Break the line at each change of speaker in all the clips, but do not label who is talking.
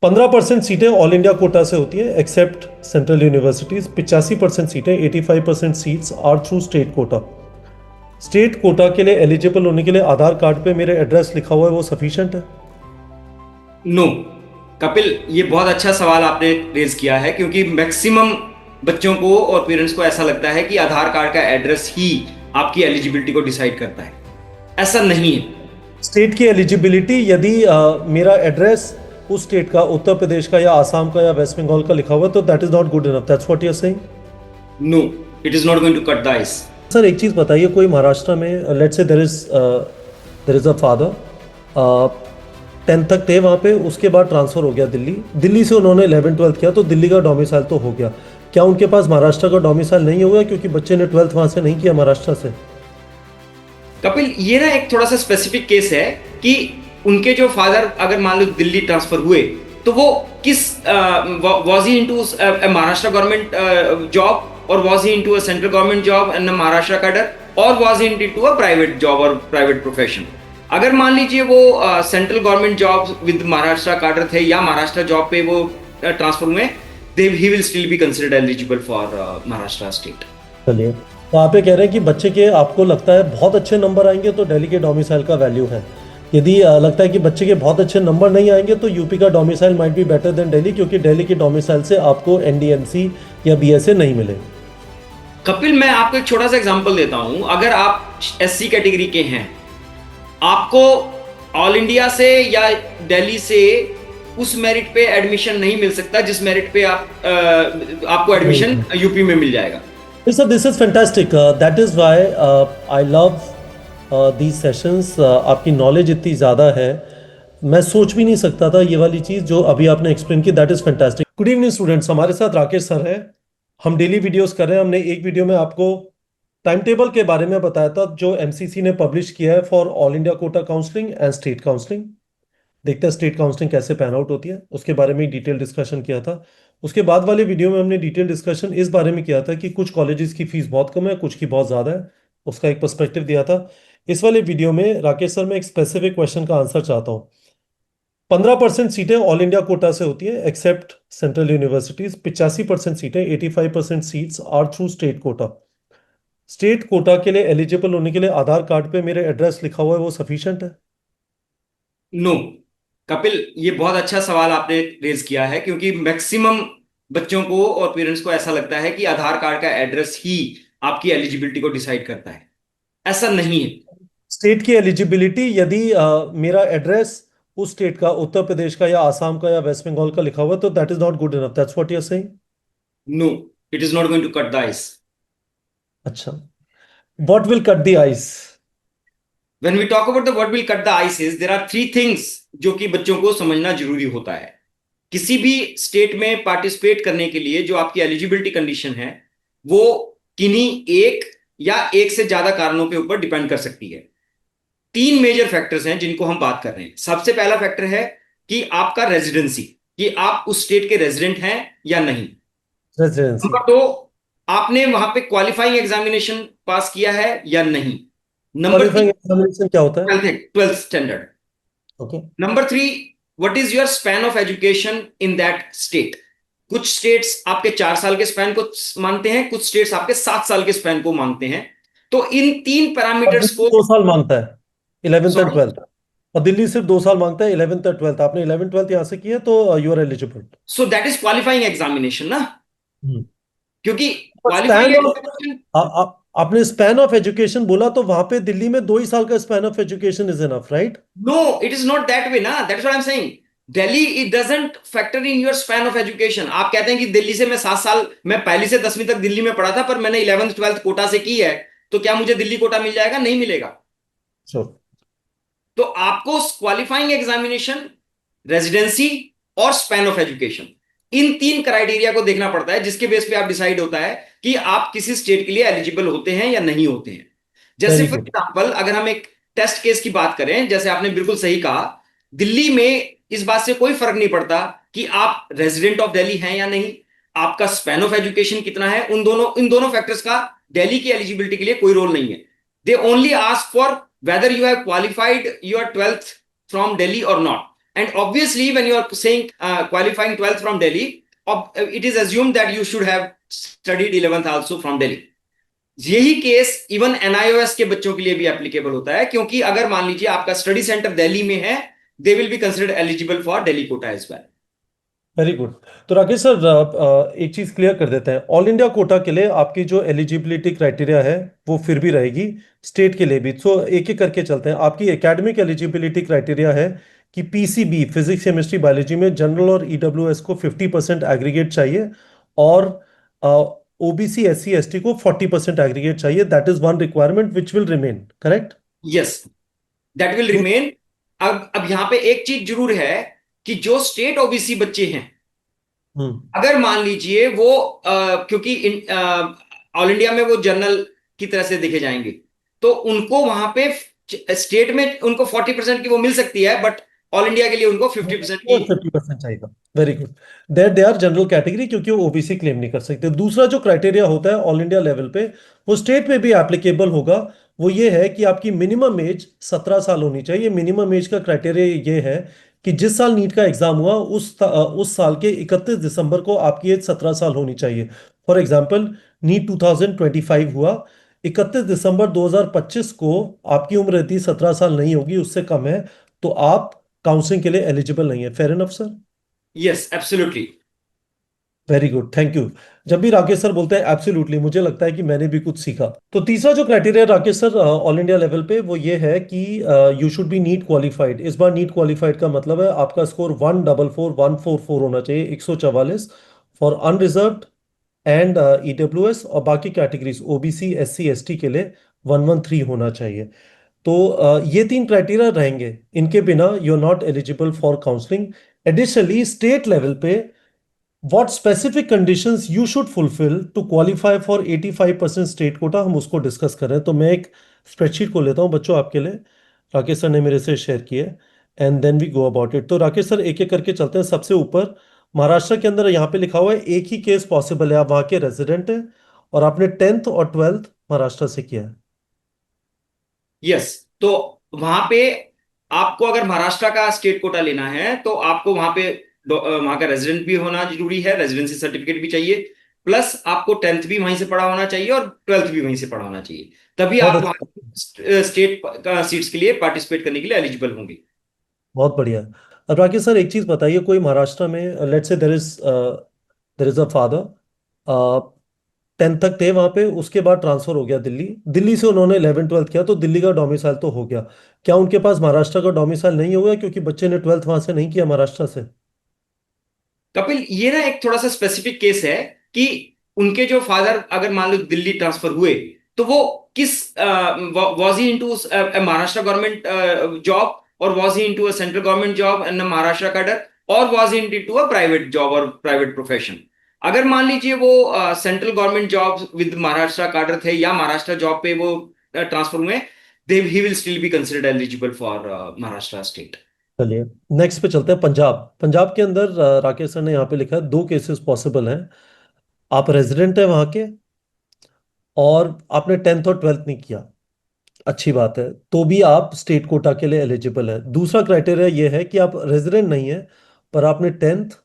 15% सीटें all India quota से होती है एक्सेप्ट सेंट्रल यूनिवर्सिटीज। 85% सीटें 85% seats are through state quota. State quota के लिए एलिजिबल होने के लिए आधार कार्ड पे मेरे एड्रेस लिखा हुआ है वो सफिशिएंट है?
नो कपिल, ये बहुत अच्छा सवाल आपने रेज किया है, क्योंकि मैक्सिमम बच्चों को और पेरेंट्स को ऐसा लगता है कि आधार कार्ड का एड्रेस ही आपकी एलिजिबिलिटी को डिसाइड करता है। ऐसा नहीं है।
स्टेट की एलिजिबिलिटी यदि मेरा एड्रेस उस स्टेट का, उत्तर प्रदेश का या आसाम का या वेस्ट बंगाल का लिखा हुआ है तो that is not good enough, that's what you are saying?
No, it is not going to cut the ice.
Sir एक चीज बताइए, कोई महाराष्ट्र में let's say there is a father 10th तक थे वहाँ पे, उसके बाद ट्रांसफर हो गया दिल्ली, दिल्ली से उन्होंने 11th-12th किया तो दिल्ली का डोमिसाइल तो हो गया, क्या उनके पास महाराष्ट्र का डोमिसाइल नहीं होगा क्योंकि बच्चे ने 12th वहाँ से नहीं किया महाराष्ट्र से?
कपिल, ये ना एक थोड़ा सा स्पेसिफिक केस है कि उनके जो फादर अगर मान लो दिल्ली ट्रांसफर हुए तो वो किस was he into Maharashtra government job, और was he into a central government job and Maharashtra cadre, और was he into a private job और प्राइवेट प्रोफेशन। अगर मान लीजिए वो central government job with Maharashtra cadre थे या महाराष्ट्र जॉब पे वो ट्रांसफर हुए, they he will still be considered eligible for Maharashtra state.
चलिए, तो आप ये कह रहे हैं कि बच्चे के आपको लगता है बहुत अच्छे नंबर आएंगे तो दिल्ली के डोमिसाइल का वैल्यू है, यदि लगता है कि बच्चे के बहुत अच्छे नंबर नहीं आएंगे तो यूपी का domicile might be better than Delhi, क्योंकि दिल्ली के डोमिसाइल से आपको एनडीएमसी या बीएसए नहीं मिले।
कपिल, मैं आपको एक छोटा सा एग्जांपल देता हूं। अगर आप एससी कैटेगरी के हैं, आपको ऑल इंडिया से या दिल्ली से उस मेरिट पे एडमिशन नहीं मिल सकता जिस मेरिट पे आपको एडमिशन यूपी में मिल जाएगा।
Sir this is fantastic, that is why I love these sessions. आपकी नॉलेज इतनी ज़्यादा है, मैं सोच भी नहीं सकता था ये वाली चीज़ जो अभी आपने एक्सप्लेन की, that is fantastic. Good evening students, हमारे साथ राकेश सर हैं। हम डेली वीडियोस कर रहे हैं। हमने एक वीडियो में आपको टाइम टेबल के बारे में बताया था जो एमसीसी ने पब्लिश किया है for all India quota counselling and state counselling. देखते हैं स्टेट काउंसलिंग कैसे पैन आउट होती है, उसके बारे में डिटेल डिस्कशन किया था। उसके बाद वाले वीडियो में हमने डिटेल डिस्कशन इस बारे में किया था कि कुछ कॉलेजेस की फीस बहुत कम है, कुछ की बहुत ज़्यादा है, उसका एक पर्सपेक्टिव दिया था। इस वाले वीडियो में राकेश सर, मैं एक स्पेसिफिक क्वेश्चन का आंसर चाहता हूँ। 15% सीटें ऑल इंडिया कोटा से होती है एक्सेप्ट सेंट्रल यूनिवर्सिटीज। 85% सीटें 85% seats are through state quota. State quota के लिए एलिजिबल होने के लिए आधार कार्ड पे मेरे एड्रेस लिखा हुआ है वो सफिशिएंट है?
नो कपिल, ये बहुत अच्छा सवाल आपने रेज किया है, क्योंकि मैक्सिमम बच्चों को और पेरेंट्स को ऐसा लगता है कि आधार कार्ड का एड्रेस ही आपकी एलिजिबिलिटी को डिसाइड करता है। ऐसा नहीं है।
स्टेट की एलिजिबिलिटी यदि मेरा एड्रेस उस स्टेट का, उत्तर प्रदेश का या आसाम का या वेस्ट बंगाल का लिखा हुआ है तो that is not good enough, that's what you are saying?
No, it is not going to cut the ice.
अच्छा, what will cut the ice?
When we talk about the what will cut the ice is, there are three things जो कि बच्चों को समझना जरूरी होता है। किसी भी स्टेट में पार्टिसिपेट करने के लिए जो आपकी एलिजिबिलिटी कंडीशन है, वो किन्हीं एक या एक से ज्यादा कारणों के ऊपर डिपेंड कर सकती है। तीन मेजर फैक्टर्स हैं जिनको हम बात कर रहे हैं। सबसे पहला फैक्टर है कि आपका रेजिडेंसी, कि आप उस स्टेट के रेजिडेंट हैं या नहीं।
रेजिडेंसी।
नंबर दो, आपने वहां पे क्वालिफाइंग एग्जामिनेशन पास किया है या नहीं। नंबर
क्वालिफाइंग एग्जामिनेशन क्या होता है?
Twelfth standard.
Okay.
Number three, what is your span of education in that state. कुछ स्टेट्स आपके 4 साल के स्पैन को मानते हैं, कुछ स्टेट्स आपके 7 साल के स्पैन को मानते हैं। तो इन तीन
और
पैरामीटर्स
दिल्ली
को।
2 साल मांगता है, 11th एंड
सॉरी,
12th। और दिल्ली सिर्फ 2 साल मांगता है, 11th और 12th। आपने 11th-12th यहाँ से किया तो you are eligible.
So that is qualifying examination ना, क्योंकि क्वालिफाइंग
स्पैन ऑफ,
एग्जामिनेशन।
आपने स्पैन ऑफ एजुकेशन बोला तो वहां पे दिल्ली में 2 ही साल का span of education is enough, right?
No, it is not that way ना, that's what I am saying. Delhi it doesn't factor in your span of education. आप कहते हैं कि दिल्ली से मैं 7 साल, मैं पहली से 10वीं तक दिल्ली में पढ़ा था, पर मैंने 11th-12th कोटा से की है, तो क्या मुझे दिल्ली कोटा मिल जाएगा? नहीं मिलेगा।
श्योर।
तो आपको क्वालिफाइंग एग्जामिनेशन, रेजिडेंसी और स्पैन ऑफ एजुकेशन, इन तीन क्राइटेरिया को देखना पड़ता है, जिसके बेस पे आप डिसाइड होता है कि आप किसी स्टेट के लिए एलिजिबल होते हैं या नहीं होते हैं। जैसे
वेरी
फॉर
गुड।
एग्जांपल, अगर हम एक टेस्ट केस की बात करें, जैसे आपने बिल्कुल सही कहा, दिल्ली में इस बात से कोई फर्क नहीं पड़ता कि आप रेजिडेंट ऑफ दिल्ली हैं या नहीं, आपका स्पैन ऑफ एजुकेशन कितना है। इन दोनों फैक्टर्स का दिल्ली की एलिजिबिलिटी के लिए कोई रोल नहीं है। They only ask for whether you have qualified your 12th from Delhi or not. And obviously, when you are saying qualifying 12th from Delhi, it is assumed that you should have studied 11th also from Delhi. यही case even NIOS के बच्चों के लिए भी applicable होता है, क्योंकि अगर मान लीजिए आपका स्टडी सेंटर दिल्ली में है, they will be considered eligible for Delhi quota as well.
Very good. तो राकेश सर, एक चीज क्लियर कर देते हैं, ऑल इंडिया कोटा के लिए आपकी जो एलिजिबिलिटी क्राइटेरिया है वो फिर भी रहेगी, स्टेट के लिए भी। सो एक एक करके चलते हैं। आपकी एकेडमिक एलिजिबिलिटी क्राइटेरिया है कि पीसीबी फिजिक्स केमिस्ट्री बायोलॉजी में जनरल और ईडब्ल्यूएस को 50% एग्रीगेट चाहिए, और ओबीसी एससी एसटी को 40% एग्रीगेट चाहिए। That is one requirement which will remain, correct?
Yes, that will remain. अब यहां पे एक चीज जरूर है कि जो स्टेट ओबीसी बच्चे हैं,
हम्म।
अगर मान लीजिए वो क्योंकि ऑल इंडिया में वो जनरल की तरह से देखे जाएंगे, तो उनको वहां पे स्टेट में उनको 40% की वो मिल सकती है, बट ऑल इंडिया के लिए उनको 50% की।
50% चाहिएगा। Very good. There they are general category, क्योंकि वो ओबीसी क्लेम नहीं कर सकते। दूसरा जो क्राइटेरिया होता है ऑल इंडिया लेवल पे, वो स्टेट में भी एप्लीकेबल होगा। वो ये है कि आपकी मिनिमम एज 17 साल होनी चाहिए। मिनिमम एज का क्राइटेरिया ये है कि जिस साल नीट का एग्जाम हुआ उस साल के 31 दिसंबर को आपकी एज 17 साल होनी चाहिए। फॉर एग्जाम्पल, नीट 2025 हुआ, 31 दिसंबर 2025 को आपकी उम्र यदि 17 साल नहीं होगी, उससे कम है, तो आप काउंसलिंग के लिए एलिजिबल नहीं है। Fair enough sir?
Yes, absolutely.
Very good, thank you. जब भी राकेश सर बोलते हैं एब्सोल्युटली, मुझे लगता है कि मैंने भी कुछ सीखा। तो तीसरा जो criteria Rakesh sir all India level पे, वो ये है कि you should be NEET qualified. इस बार नीट क्वालिफाइड का मतलब है आपका स्कोर 144,144 होना चाहिए, 144 फॉर अनरिजर्व्ड एंड ईडब्ल्यूएस, और बाकी कैटेगरीज ओबीसी एससी एसटी के लिए 113 होना चाहिए। तो ये तीन क्राइटेरिया रहेंगे, इनके बिना you are not eligible for counselling. Additionally state level पे what specific conditions you should fulfil to qualify for 85% state quota, हम उसको डिस्कस कर रहे हैं। तो मैं एक स्प्रेडशीट को लेता हूं बच्चों आपके लिए, राकेश सर ने मेरे से शेयर किए, and then we go about it. तो राकेश सर एक एक करके चलते हैं। सबसे ऊपर महाराष्ट्र के अंदर यहाँ पे लिखा हुआ है एक ही केस पॉसिबल है, आप वहाँ के रेजिडेंट हैं और आपने 10th और 12th महाराष्ट्र से किया है।
यस, तो वहां पे आपको अगर महाराष्ट्र का स्टेट कोटा लेना है, तो आपको वहां पे वहां का रेजिडेंट भी होना जरूरी है, रेजिडेंसी सर्टिफिकेट भी चाहिए, प्लस आपको 10th भी वहीं से पढ़ा होना चाहिए और 12th भी वहीं से पढ़ा होना चाहिए, तभी
बहुत
आप
अच्छा।
वहां स्टेट का सीट्स के लिए पार्टिसिपेट करने के लिए एलिजिबल होंगे।
बहुत बढ़िया। अब राकेश सर एक चीज बताइए, कोई महाराष्ट्र में let's say there is a father, 10th तक थे वहां पे, उसके बाद ट्रांसफर हो गया दिल्ली, दिल्ली से उन्होंने 11th 12th किया, तो दिल्ली का डोमिसाइल तो हो गया, क्या उनके पास महाराष्ट्र का डोमिसाइल नहीं होगा क्योंकि बच्चे ने 12th वहां से नहीं किया महाराष्ट्र से?
कपिल, ये ना एक थोड़ा सा स्पेसिफिक केस है कि उनके जो फादर अगर मान लो दिल्ली ट्रांसफर हुए, तो वो किस was he into Maharashtra government job, और was he into a central government job and Maharashtra cadre, और was he into a private job और प्राइवेट प्रोफेशन। अगर मान लीजिए वो central government job with Maharashtra cadre थे, या महाराष्ट्र जॉब पे वो ट्रांसफर हुए, they he will still be considered eligible for Maharashtra state.
चलिए नेक्स्ट पे चलते हैं। पंजाब। पंजाब के अंदर राकेश सर ने यहाँ पे लिखा है दो केसेस पॉसिबल हैं। आप रेजिडेंट है वहां के और आपने 10th और 12th नहीं किया, अच्छी बात है, तो भी आप स्टेट कोटा के लिए एलिजिबल है। दूसरा क्राइटेरिया ये है कि आप रेजिडेंट नहीं है पर आपने 10th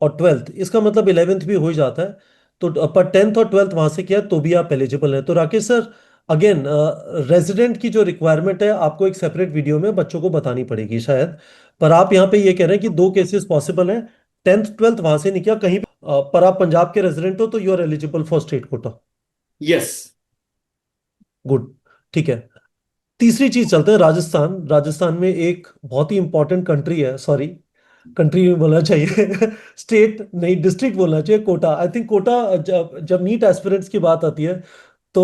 और 12th, इसका मतलब 11th भी हो ही जाता है, तो पर 10th और 12th वहां से किया तो भी आप एलिजिबल हैं। तो राकेश सर, अगेन रेजिडेंट की जो रिक्वायरमेंट है आपको एक सेपरेट वीडियो में बच्चों को बतानी पड़ेगी शायद, पर आप यहाँ पे ये कह रहे हैं कि दो केसेस पॉसिबल हैं, 10th 12th वहां से नहीं किया कहीं भी, पर आप पंजाब के रेजिडेंट हो तो you are eligible for state quota.
Yes.
Good, ठीक है। तीसरी चीज चलते हैं, राजस्थान। राजस्थान में एक बहुत ही इंपॉर्टेंट कंट्री है, सॉरी कंट्री में बोलना चाहिए स्टेट नहीं डिस्ट्रिक्ट बोलना चाहिए, कोटा। आई थिंक कोटा, जब जब नीट एस्पिरेंट्स की बात आती है तो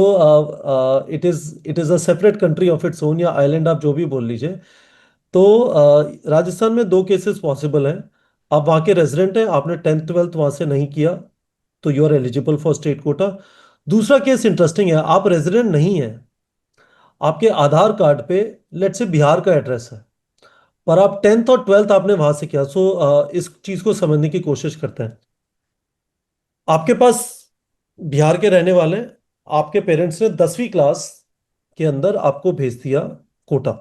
it is a separate country of its own, या आइलैंड, आप जो भी बोल लीजिए। तो राजस्थान में दो केसेस पॉसिबल हैं। आप वहाँ के रेजिडेंट हैं, आपने 10th 12th वहाँ से नहीं किया, तो you are eligible for state quota. दूसरा केस इंटरेस्टिंग है, आप रेजिडेंट नहीं है, आपके आधार कार्ड पे लेट से बिहार का एड्रेस है, पर आप 10th और 12th आपने वहां से किया। सो इस चीज को समझने की कोशिश करते हैं। आपके पास बिहार के रहने वाले आपके पेरेंट्स ने 10वीं क्लास के अंदर आपको भेज दिया कोटा,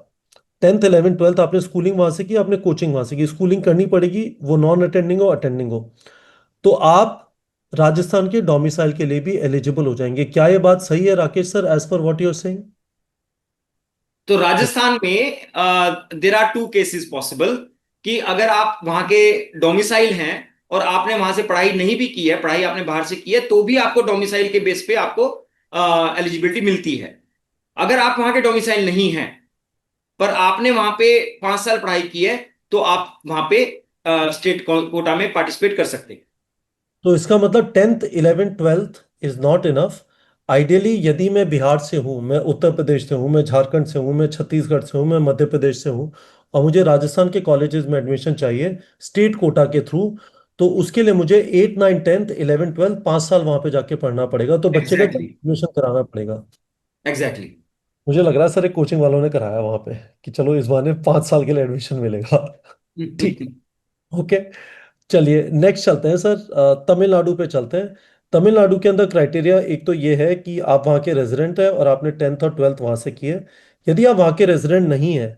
10th 11th 12th आपने स्कूलिंग वहां से की, आपने कोचिंग वहां से की, स्कूलिंग करनी पड़ेगी, वो नॉन अटेंडिंग हो अटेंडिंग हो, तो आप राजस्थान के डोमिसाइल के लिए भी एलिजिबल हो जाएंगे। क्या ये बात सही है Rakesh sir, as per what you are saying?
तो राजस्थान में there are two cases possible, कि अगर आप वहां के डोमिसाइल हैं और आपने वहां से पढ़ाई नहीं भी की है, पढ़ाई आपने बाहर से की है, तो भी आपको डोमिसाइल के बेस पे आपको एलिजिबिलिटी मिलती है। अगर आप वहां के डोमिसाइल नहीं हैं पर आपने वहां पे 5 साल पढ़ाई की है, तो आप वहां पे स्टेट कोटा में पार्टिसिपेट कर सकते हैं।
तो इसका मतलब 10th 11th 12th is not enough. Ideally यदि मैं बिहार से हूँ, मैं उत्तर प्रदेश से हूँ, मैं झारखंड से हूँ, मैं छत्तीसगढ़ से हूँ, मैं मध्य प्रदेश से हूँ, और मुझे राजस्थान के कॉलेजेस में एडमिशन चाहिए स्टेट कोटा के थ्रू, तो उसके लिए मुझे 8 9 10th 11th 12th 5 साल वहां पे जाके पढ़ना पड़ेगा, तो बच्चे का
एग्जैक्टली।
एडमिशन कराना पड़ेगा।
एग्जैक्टली।
मुझे लग रहा है सर एक कोचिंग वालों ने कराया वहां पे कि चलो इस बहाने 5 साल के लिए एडमिशन मिलेगा। ठीक है, ओके। चलिए नेक्स्ट चलते हैं सर, तमिलनाडु पे चलते हैं। तमिलनाडु के अंदर क्राइटेरिया एक तो ये है कि आप वहाँ के रेजिडेंट हैं और आपने 10th और 12th वहाँ से की है। यदि आप वहाँ के रेजिडेंट नहीं है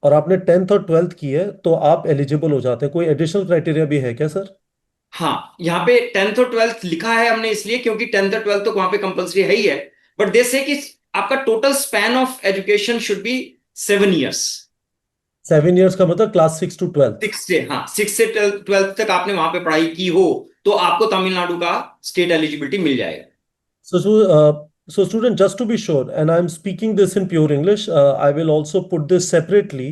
और आपने 10th और 12th की है तो आप एलिजिबल हो जाते हैं। कोई एडिशनल क्राइटेरिया भी है क्या सर?
हाँ, यहाँ पे 10th और 12th लिखा है हमने इसलिए क्योंकि 10th और 12th तो वहां पे कंपलसरी है ही है। बट दे से कि आपका total span of education should be 7 years.
7 years का मतलब क्लास 6 to 12th।
6 से 12th तक आपने वहां पे पढ़ाई की हो तो आपको तमिलनाडु का स्टेट एलिजिबिलिटी मिल जाएगा।
So, student, just to be sure, and I'm speaking this in pure English, I will also put this separately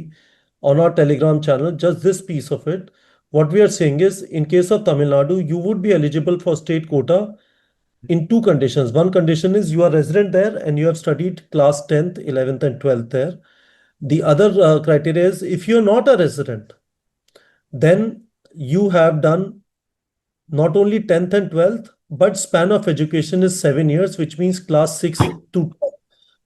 on our Telegram channel, just this piece of it. What we are saying is, in case of Tamil Nadu, you would be eligible for state quota in two conditions. One condition is you are resident there and you have studied class 10th, 11th, and 12th there. The other criteria is if you're not a resident, then you have done not only 10th and 12th, but span of education is 7 years, which means class 6 to 12.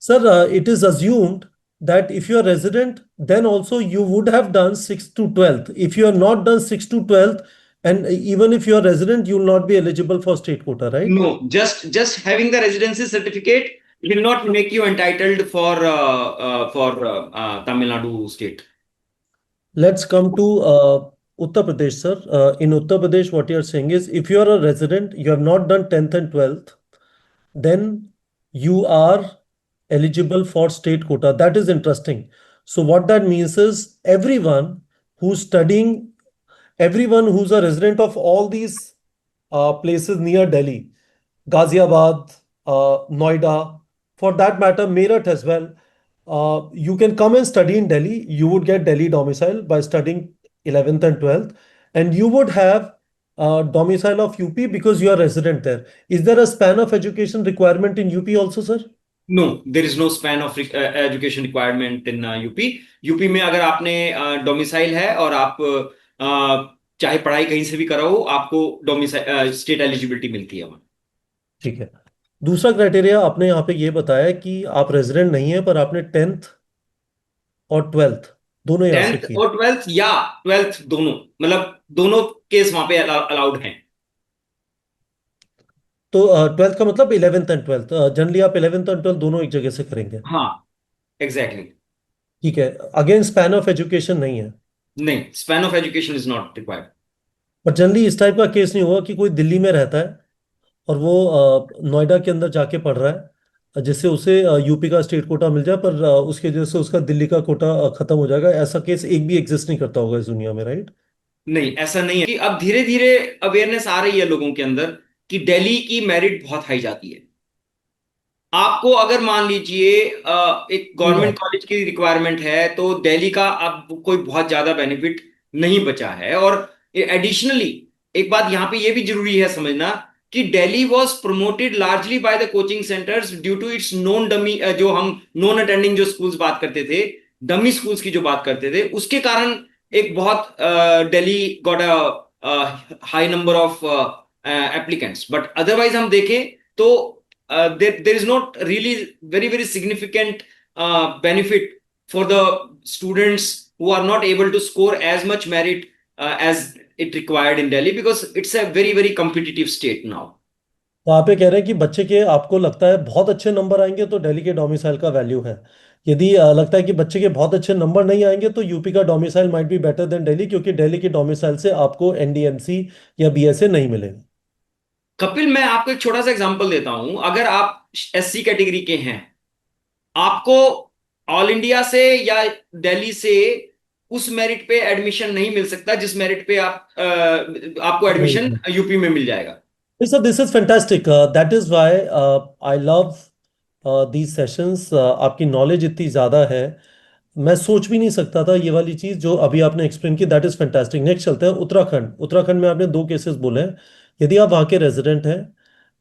Sir, it is assumed that if you are resident, then also you would have done 6 to 12th. If you have not done 6 to 12th, and even if you are resident, you will not be eligible for state quota, right?
No, just having the residency certificate will not make you entitled for Tamil Nadu state.
Let's come to Uttar Pradesh, sir. In Uttar Pradesh, what you are saying is if you are a resident, you have not done 10th and 12th, then you are eligible for state quota. That is interesting. So, what that means is who's studying, everyone who's a resident of all these places near Delhi, Ghaziabad, Noida, for that matter, Meerut as well. You can come and study in Delhi. You would get Delhi domicile by studying 11th and 12th, and you would have domicile of UP because you are resident there. Is there a span of education requirement in UP also, sir?
No, there is no span of education requirement in UP. UP में अगर आपने domicile है और आप चाहे पढ़ाई कहीं से भी कराओ, आपको डोमिसाइल स्टेट एलिजिबिलिटी मिलती है वहाँ।
ठीक है। दूसरा क्राइटेरिया आपने यहाँ पे ये बताया कि आप रेजिडेंट नहीं है पर आपने 10th और 12th दोनों यहाँ से
10th
की।
और 12th या 12th दोनों, मतलब दोनों केस वहां पे अलाउड हैं।
तो 12th का मतलब 11th एंड 12th, जनरली आप 11th और 12th दोनों एक जगह से करेंगे।
हाँ, एग्जैक्टली exactly।
ठीक है। अगेन स्पैन ऑफ एजुकेशन नहीं है।
नहीं, span of education is not required.
पर जनरली इस टाइप का केस नहीं होगा कि कोई दिल्ली में रहता है और वो नोएडा के अंदर जाके पढ़ रहा है जिससे उसे यूपी का स्टेट कोटा मिल जाए, पर उसकी वजह से उसका दिल्ली का कोटा खत्म हो जाएगा। ऐसा केस एक भी एग्जिस्ट नहीं करता होगा इस दुनिया में, राइट?
नहीं, ऐसा नहीं है कि अब धीरे धीरे अवेयरनेस आ रही है लोगों के अंदर कि दिल्ली की मेरिट बहुत हाई जाती है। आपको अगर मान लीजिए एक
सही
गवर्नमेंट
बात।
कॉलेज की रिक्वायरमेंट है तो दिल्ली का अब कोई बहुत ज्यादा बेनिफिट नहीं बचा है। और एडिशनली एक बात यहाँ पे ये भी जरूरी है समझना कि Delhi was promoted largely by the coaching centres due to its non dummy, जो हम नॉन अटेंडिंग जो स्कूल्स बात करते थे, डमी स्कूल्स की जो बात करते थे, उसके कारण एक बहुत Delhi got a high number of applicants. But otherwise हम देखें तो there is not really very significant benefit for the students who are not able to score as much merit as it required in Delhi, because it's a very competitive state now।
तो आप ये कह रहे हैं कि बच्चे के आपको लगता है बहुत अच्छे नंबर आएंगे तो दिल्ली के डोमिसाइल का वैल्यू है, यदि लगता है कि बच्चे के बहुत अच्छे नंबर नहीं आएंगे तो यूपी का domicile might be better than Delhi, क्योंकि दिल्ली के डोमिसाइल से आपको एनडीएमसी या बीएसए नहीं मिलेगा।
कपिल, मैं आपको एक छोटा सा एग्जांपल देता हूं। अगर आप एससी कैटेगरी के हैं, आपको ऑल इंडिया से या दिल्ली से उस मेरिट पे एडमिशन नहीं मिल सकता जिस मेरिट पे आपको एडमिशन
नहीं
यूपी में मिल जाएगा।
Sir, this is fantastic, that is why I love these sessions. आपकी नॉलेज इतनी ज़्यादा है, मैं सोच भी नहीं सकता था ये वाली चीज़ जो अभी आपने एक्सप्लेन की। That is fantastic. नेक्स्ट चलते हैं उत्तराखंड। उत्तराखंड में आपने दो केसेस बोले हैं। यदि आप वहाँ के रेजिडेंट हैं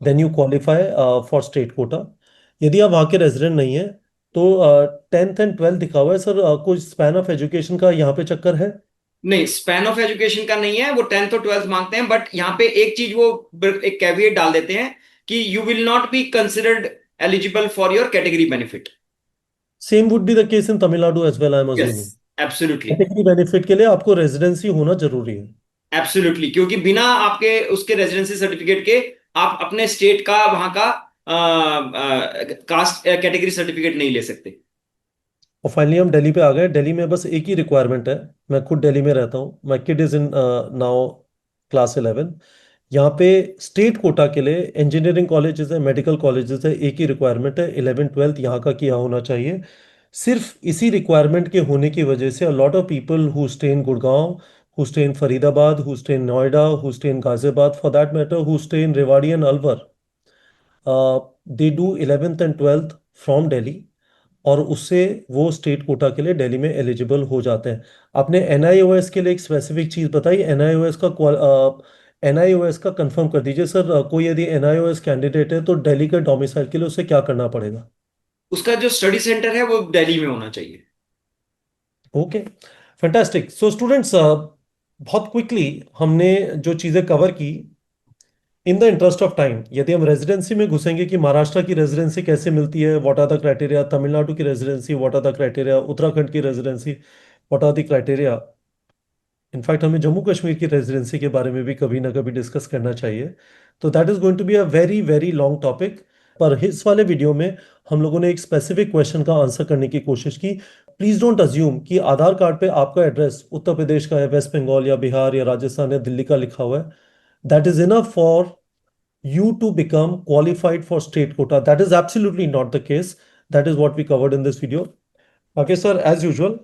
then you qualify for state quota. यदि आप वहाँ के रेजिडेंट नहीं हैं तो 10th and 12th दिखा हुआ है सर। कोई स्पैन ऑफ एजुकेशन का यहाँ पे चक्कर है?
नहीं, स्पैन ऑफ एजुकेशन का नहीं है, वो 10th और 12th मांगते हैं। बट यहाँ पे एक चीज वो एक कैविएट डाल देते हैं कि you will not be considered eligible for your category benefit.
Same would be the case in Tamil Nadu as well, I am
yes,
assuming.
Absolutely.
Category benefit के लिए आपको रेजिडेंसी होना जरूरी है।
एब्सोल्युटली, क्योंकि बिना आपके उसके रेजिडेंसी सर्टिफिकेट के आप अपने स्टेट का वहां का कास्ट कैटेगरी सर्टिफिकेट नहीं ले सकते।
और फाइनली हम दिल्ली पे आ गए। दिल्ली में बस एक ही रिक्वायरमेंट है। मैं खुद दिल्ली में रहता हूँ। My kid is in now class 11। यहाँ पे स्टेट कोटा के लिए इंजीनियरिंग कॉलेजेस है, मेडिकल कॉलेजेस है, एक ही रिक्वायरमेंट है, 11th 12th यहाँ का किया होना चाहिए। सिर्फ इसी रिक्वायरमेंट के होने की वजह से lot of people who stay in Gurgaon, who stay in Faridabad, who stay in Noida, who stay in Ghaziabad, for that matter who stay in Rewari and Alwar, they do 11th and 12th from Delhi, और उससे वो स्टेट कोटा के लिए दिल्ली में एलिजिबल हो जाते हैं। आपने एनआईओएस के लिए एक स्पेसिफिक चीज़ बताई। एनआईओएस का कंफर्म कर दीजिए सर। कोई यदि एनआईओएस कैंडिडेट है तो दिल्ली के डोमिसाइल के लिए उसे क्या करना पड़ेगा?
उसका जो स्टडी सेंटर है वो दिल्ली में होना चाहिए।
Okay, fantastic. सो स्टूडेंट्स, बहुत क्विकली हमने जो चीज़ें कवर की, in the interest of time यदि हम रेजिडेंसी में घुसेंगे कि महाराष्ट्र की रेजिडेंसी कैसे मिलती है, what are the criteria, Tamil Nadu की residency what are the criteria, Uttarakhand की residency what are the criteria, in fact हमें जम्मू कश्मीर की रेजिडेंसी के बारे में भी कभी ना कभी डिस्कस करना चाहिए। तो that is going to be a very very long topic. पर इस वाले वीडियो में हम लोगों ने एक स्पेसिफिक क्वेश्चन का आंसर करने की कोशिश की। प्लीज डोंट अज्यूम कि आधार कार्ड पे आपका एड्रेस उत्तर प्रदेश का है, वेस्ट बंगाल या बिहार या राजस्थान या दिल्ली का लिखा हुआ है। That is enough for you to become qualified for state quota. That is absolutely not the case. That is what we covered in this video. Okay, sir, as usual,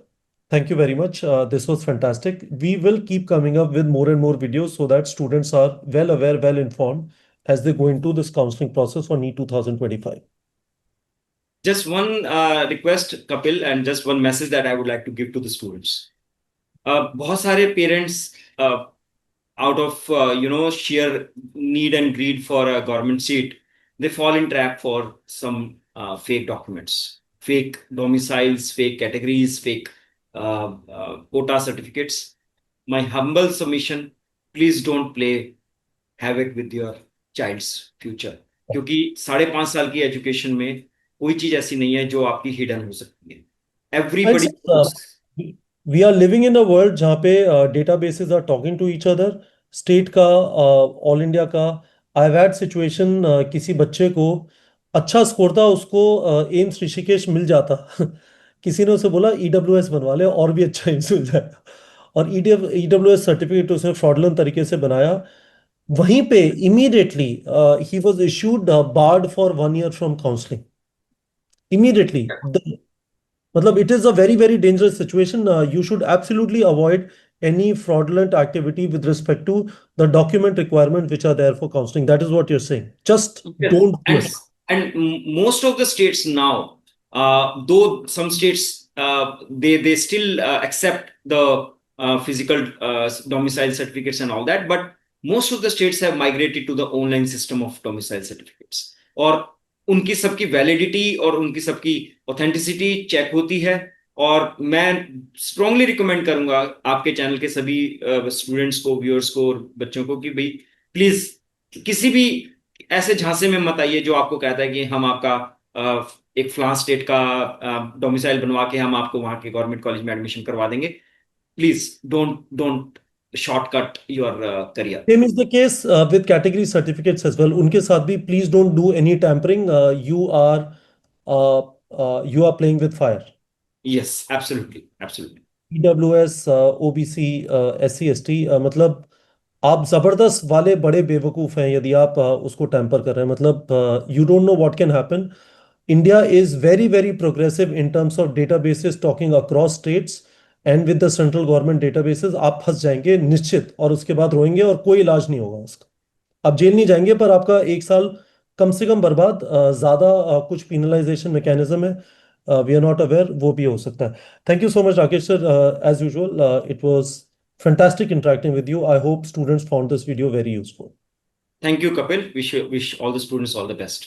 thank you very much. This was fantastic. We will keep coming up with more and more videos so that students are well aware, well informed as they go into this counseling process for NEET 2025.
Just one request, Kapil, and just one message that I would like to give to the students. बहुत सारे parents out of sheer need and greed for a government seat, they fall in trap for some fake documents, fake domiciles, fake categories, fake quota certificates. My humble submission: please don't play havoc with your child's future, क्योंकि 5.5 साल की education में कोई चीज ऐसी नहीं है जो आपकी हिडन हो सकती है।
And
everybody
sir, we are living in a world जहाँ पे databases are talking to each other. State का, ऑल इंडिया का, आई हैव हैड सिचुएशन, किसी बच्चे को अच्छा स्कोर था, उसको एम्स ऋषिकेश मिल जाता किसी ने उसे बोला ईडब्ल्यूएस बनवा ले और भी अच्छा एम्स मिल जाएगा, और ईडब्ल्यूएस सर्टिफिकेट उसने फ्रॉडलेंट तरीके से बनाया। वहीं पे इमीडिएटली ही was issued barred for 1 year from counselling immediately. मतलब it is a very very dangerous situation. You should absolutely avoid any fraudulent activity with respect to the document requirement which are there for counseling. That is what you're saying. Just
Yes.
don't do
and
it.
most of the states now, though some states they still accept the physical domicile certificates and all that, but most of the states have migrated to the online system of domicile certificates, और उनकी सबकी validity और उनकी सबकी authenticity check होती है। और मैं स्ट्रांगली रिकमेंड करूंगा आपके चैनल के सभी स्टूडेंट्स को, व्यूअर्स को और बच्चों को कि भाई प्लीज किसी भी ऐसे झांसे में मत आइए जो आपको कहता है कि हम आपका एक फ्लां स्टेट का डोमिसाइल बनवा के हम आपको वहां के गवर्नमेंट कॉलेज में एडमिशन करवा देंगे। Please don't don't shortcut your career.
Same is the case with category certificates as well. उनके साथ भी please don't do any tampering. You are you are playing with fire.
Yes, absolutely, absolutely.
EWS, OBC, SC ST, मतलब आप जबरदस्त वाले बड़े बेवकूफ हैं यदि आप उसको टेम्पर कर रहे हैं, मतलब you don't know what can happen. India is very very progressive in terms of databases talking across states, and with the central government databases आप फंस जाएंगे निश्चित, और उसके बाद रोएंगे और कोई इलाज नहीं होगा उसका. आप जेल नहीं जाएंगे पर आपका एक साल कम से कम बर्बाद. ज्यादा कुछ पिनलाइजेशन मैकेनिज्म है, वी आर नॉट अवेयर, वो भी हो सकता है. Thank you so much Rakesh sir, as usual it was fantastic interacting with you. I hope students found this video very useful.
Thank you, Kapil. Wish all the students all the best.